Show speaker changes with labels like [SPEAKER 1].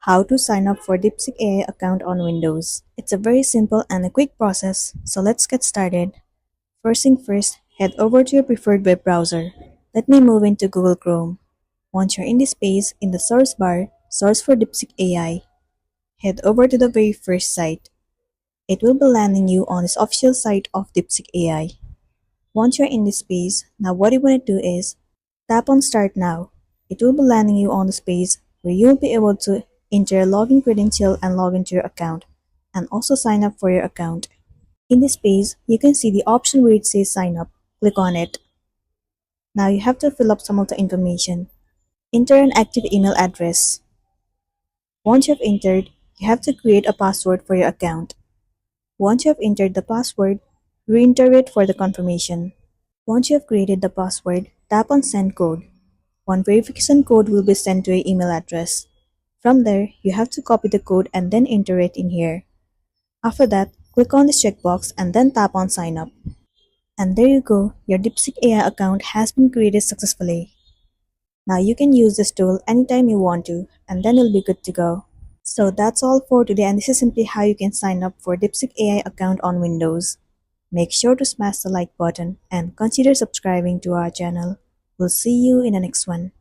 [SPEAKER 1] How to sign up for DeepSeek AI account on Windows. It's a very simple and a quick process, so let's get started. First thing first, head over to your preferred web browser. Let me move into Google Chrome. Once you're in this page, in the source bar, search for DeepSeek AI. Head over to the very first site. It will be landing you on this official site of DeepSeek AI. Once you're in this page, now what you want to do is tap on Start Now. It will be landing you on this page where you will be able to enter your login credential and log into your account, and also sign up for your account. In this page, you can see the option where it says Sign Up. Click on it. Now you have to fill up some of the information. Enter an active email address. Once you have entered, you have to create a password for your account. Once you have entered the password, re-enter it for the confirmation. Once you have created the password, tap on Send Code. One verification code will be sent to your email address. From there, you have to copy the code and then enter it in here. After that, click on this checkbox and then tap on Sign Up. And there you go, your DeepSeek AI account has been created successfully. Now you can use this tool anytime you want to, and then you'll be good to go. So that's all for today, and this is simply how you can sign up for DeepSeek AI account on Windows. Make sure to smash the like button and consider subscribing to our channel. We'll see you in the next one.